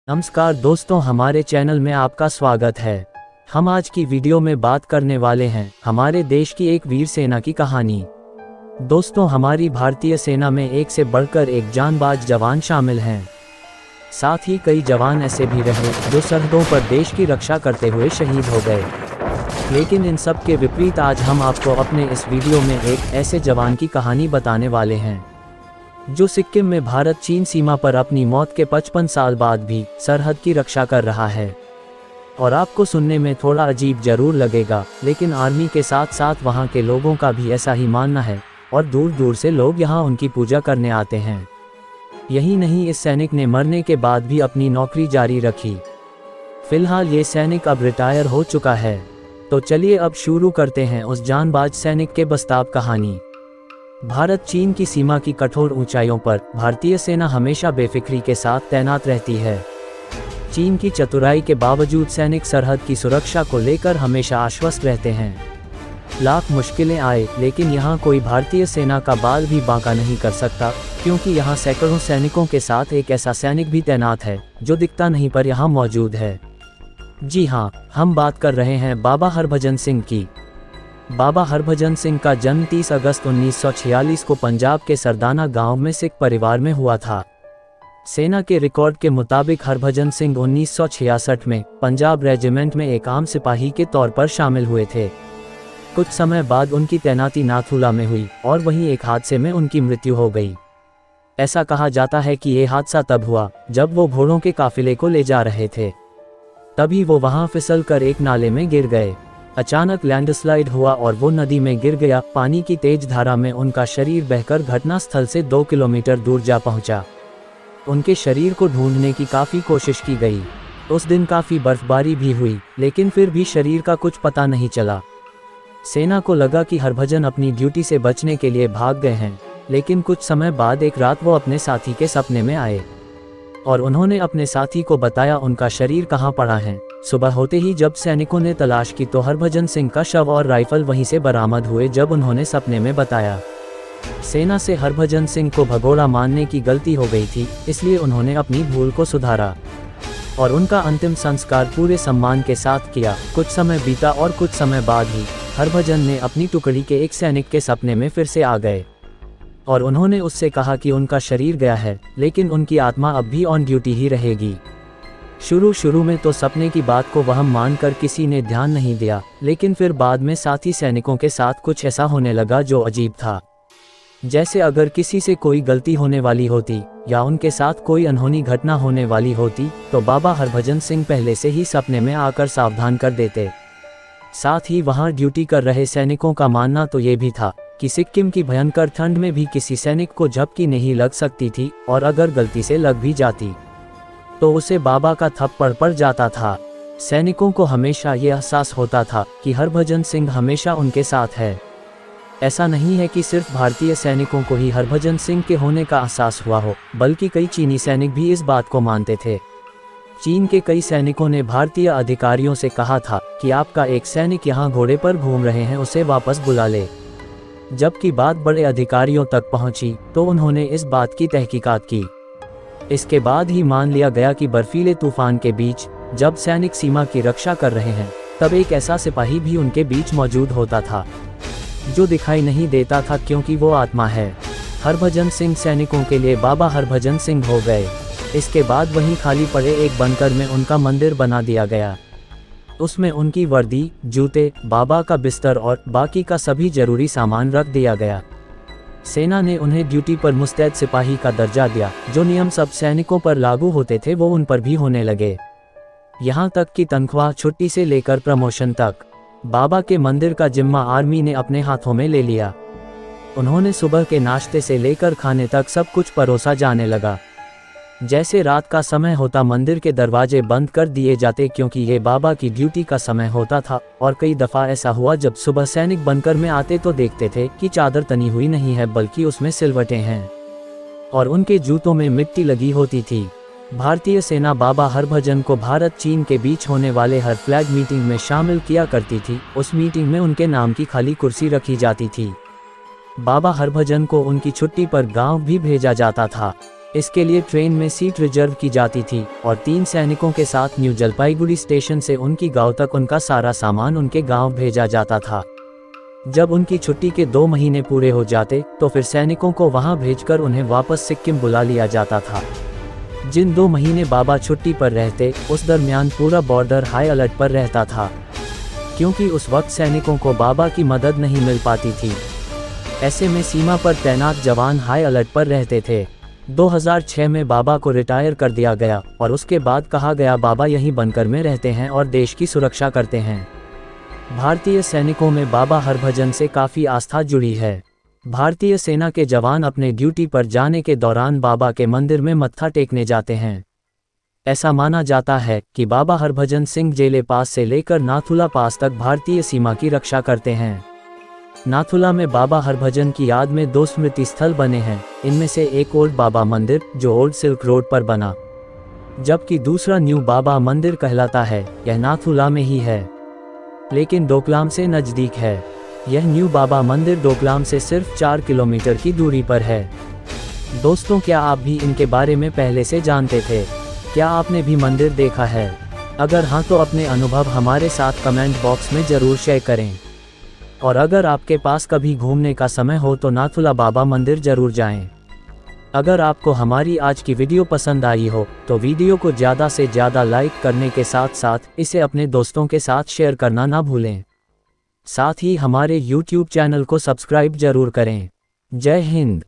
नमस्कार दोस्तों, हमारे चैनल में आपका स्वागत है। हम आज की वीडियो में बात करने वाले हैं हमारे देश की एक वीर सेना की कहानी। दोस्तों, हमारी भारतीय सेना में एक से बढ़कर एक जांबाज जवान शामिल हैं। साथ ही कई जवान ऐसे भी रहे जो सरहदों पर देश की रक्षा करते हुए शहीद हो गए। लेकिन इन सब के विपरीत आज हम आपको अपने इस वीडियो में एक ऐसे जवान की कहानी बताने वाले हैं जो सिक्किम में भारत चीन सीमा पर अपनी मौत के 55 साल बाद भी सरहद की रक्षा कर रहा है। और आपको सुनने में थोड़ा अजीब जरूर लगेगा, लेकिन आर्मी के साथ साथ वहाँ के लोगों का भी ऐसा ही मानना है और दूर दूर से लोग यहाँ उनकी पूजा करने आते हैं। यही नहीं, इस सैनिक ने मरने के बाद भी अपनी नौकरी जारी रखी। फिलहाल ये सैनिक अब रिटायर हो चुका है। तो चलिए अब शुरू करते हैं उस जांबाज सैनिक के बस्ताब कहानी। भारत चीन की सीमा की कठोर ऊंचाइयों पर भारतीय सेना हमेशा बेफिक्री के साथ तैनात रहती है। चीन की चतुराई के बावजूद सैनिक सरहद की सुरक्षा को लेकर हमेशा आश्वस्त रहते हैं। लाख मुश्किलें आए, लेकिन यहाँ कोई भारतीय सेना का बाल भी बांका नहीं कर सकता, क्योंकि यहाँ सैकड़ों सैनिकों के साथ एक ऐसा सैनिक भी तैनात है जो दिखता नहीं पर यहाँ मौजूद है। जी हाँ, हम बात कर रहे हैं बाबा हरभजन सिंह की। बाबा हरभजन सिंह का जन्म 30 अगस्त 1946 को पंजाब के सरदाना गांव में सिख परिवार में हुआ था। सेना के रिकॉर्ड के मुताबिक हरभजन सिंह 1966 में पंजाब रेजिमेंट में एक आम सिपाही के तौर पर शामिल हुए थे। कुछ समय बाद उनकी तैनाती नाथुला में हुई और वहीं एक हादसे में उनकी मृत्यु हो गई। ऐसा कहा जाता है कि ये हादसा तब हुआ जब वो घोड़ों के काफिले को ले जा रहे थे। तभी वो वहां फिसल कर एक नाले में गिर गए। अचानक लैंडस्लाइड हुआ और वो नदी में गिर गया। पानी की तेज धारा में उनका शरीर बहकर घटनास्थल से 2 किलोमीटर दूर जा पहुंचा। उनके शरीर को ढूंढने की काफ़ी कोशिश की गई। उस दिन काफ़ी बर्फबारी भी हुई, लेकिन फिर भी शरीर का कुछ पता नहीं चला। सेना को लगा कि हरभजन अपनी ड्यूटी से बचने के लिए भाग गए हैं, लेकिन कुछ समय बाद एक रात वो अपने साथी के सपने में आए और उन्होंने अपने साथी को बताया उनका शरीर कहाँ पड़ा है। सुबह होते ही जब सैनिकों ने तलाश की तो हरभजन सिंह का शव और राइफल वहीं से बरामद हुए जब उन्होंने सपने में बताया। सेना से हरभजन सिंह को भगोड़ा मानने की गलती हो गई थी, इसलिए उन्होंने अपनी भूल को सुधारा और उनका अंतिम संस्कार पूरे सम्मान के साथ किया। कुछ समय बीता और कुछ समय बाद ही हरभजन ने अपनी टुकड़ी के एक सैनिक के सपने में फिर से आ गए और उन्होंने उससे कहा कि उनका शरीर गया है, लेकिन उनकी आत्मा अब भी ऑन ड्यूटी ही रहेगी। शुरू में तो सपने की बात को वहम मानकर किसी ने ध्यान नहीं दिया, लेकिन फिर बाद में साथी सैनिकों के साथ कुछ ऐसा होने लगा जो अजीब था। जैसे अगर किसी से कोई गलती होने वाली होती या उनके साथ कोई अनहोनी घटना होने वाली होती तो बाबा हरभजन सिंह पहले से ही सपने में आकर सावधान कर देते। साथ ही वहां ड्यूटी कर रहे सैनिकों का मानना तो ये भी था कि सिक्किम की भयंकर ठंड में भी किसी सैनिक को झपकी नहीं लग सकती थी, और अगर गलती से लग भी जाती तो उसे बाबा का थप्पड़ पड़ जाता था। सैनिकों को हमेशा ये एहसास होता था कि हरभजन सिंह हमेशा उनके साथ है। ऐसा नहीं है कि सिर्फ भारतीय सैनिकों को ही हरभजन सिंह के होने का एहसास हुआ हो, बल्कि कई चीनी सैनिक भी इस बात को मानते थे। चीन के कई सैनिकों ने भारतीय अधिकारियों से कहा था कि आपका एक सैनिक यहाँ घोड़े पर घूम रहे हैं, उसे वापस बुला ले। जबकि बात बड़े अधिकारियों तक पहुंची तो उन्होंने इस बात की तहकीकात की। इसके बाद ही मान लिया गया कि बर्फीले तूफान के बीच जब सैनिक सीमा की रक्षा कर रहे हैं तब एक ऐसा सिपाही भी उनके बीच मौजूद होता था जो दिखाई नहीं देता था, क्योंकि वो आत्मा है। हरभजन सिंह सैनिकों के लिए बाबा हरभजन सिंह हो गए। इसके बाद वहीं खाली पड़े एक बंकर में उनका मंदिर बना दिया गया। उसमें उनकी वर्दी, जूते, बाबा का बिस्तर और बाकी का सभी जरूरी सामान रख दिया गया। सेना ने उन्हें ड्यूटी पर मुस्तैद सिपाही का दर्जा दिया। जो नियम सब सैनिकों पर लागू होते थे वो उन पर भी होने लगे, यहाँ तक कि तनख्वाह, छुट्टी से लेकर प्रमोशन तक। बाबा के मंदिर का जिम्मा आर्मी ने अपने हाथों में ले लिया। उन्होंने सुबह के नाश्ते से लेकर खाने तक सब कुछ परोसा जाने लगा। जैसे रात का समय होता मंदिर के दरवाजे बंद कर दिए जाते, क्योंकि ये बाबा की ड्यूटी का समय होता था। और कई दफ़ा ऐसा हुआ जब सुबह सैनिक बनकर में आते तो देखते थे कि चादर तनी हुई नहीं है, बल्कि उसमें सिलवटें हैं और उनके जूतों में मिट्टी लगी होती थी। भारतीय सेना बाबा हरभजन को भारत चीन के बीच होने वाले हर फ्लैग मीटिंग में शामिल किया करती थी। उस मीटिंग में उनके नाम की खाली कुर्सी रखी जाती थी। बाबा हरभजन को उनकी छुट्टी पर गाँव भी भेजा जाता था। इसके लिए ट्रेन में सीट रिजर्व की जाती थी और 3 सैनिकों के साथ न्यू जलपाईगुड़ी स्टेशन से उनकी गांव तक उनका सारा सामान उनके गांव भेजा जाता था। जब उनकी छुट्टी के 2 महीने पूरे हो जाते तो फिर सैनिकों को वहां भेजकर उन्हें वापस सिक्किम बुला लिया जाता था। जिन 2 महीने बाबा छुट्टी पर रहते, उस दरमियान पूरा बॉर्डर हाई अलर्ट पर रहता था, क्योंकि उस वक्त सैनिकों को बाबा की मदद नहीं मिल पाती थी। ऐसे में सीमा पर तैनात जवान हाई अलर्ट पर रहते थे। 2006 में बाबा को रिटायर कर दिया गया और उसके बाद कहा गया बाबा यहीं बनकर में रहते हैं और देश की सुरक्षा करते हैं। भारतीय सैनिकों में बाबा हरभजन से काफ़ी आस्था जुड़ी है। भारतीय सेना के जवान अपने ड्यूटी पर जाने के दौरान बाबा के मंदिर में मत्था टेकने जाते हैं। ऐसा माना जाता है कि बाबा हरभजन सिंह जेले पास से लेकर नाथुला पास तक भारतीय सीमा की रक्षा करते हैं। नाथुला में बाबा हरभजन की याद में 2 स्मृति स्थल बने हैं। इनमें से एक ओल्ड बाबा मंदिर जो ओल्ड सिल्क रोड पर बना, जबकि दूसरा न्यू बाबा मंदिर कहलाता है। यह नाथुला में ही है, लेकिन डोकलाम से नज़दीक है। यह न्यू बाबा मंदिर डोकलाम से सिर्फ 4 किलोमीटर की दूरी पर है। दोस्तों, क्या आप भी इनके बारे में पहले से जानते थे? क्या आपने भी मंदिर देखा है? अगर हाँ तो अपने अनुभव हमारे साथ कमेंट बॉक्स में ज़रूर शेयर करें। और अगर आपके पास कभी घूमने का समय हो तो नाथुला बाबा मंदिर जरूर जाएं। अगर आपको हमारी आज की वीडियो पसंद आई हो तो वीडियो को ज़्यादा से ज़्यादा लाइक करने के साथ साथ इसे अपने दोस्तों के साथ शेयर करना ना भूलें। साथ ही हमारे YouTube चैनल को सब्सक्राइब जरूर करें। जय हिंद।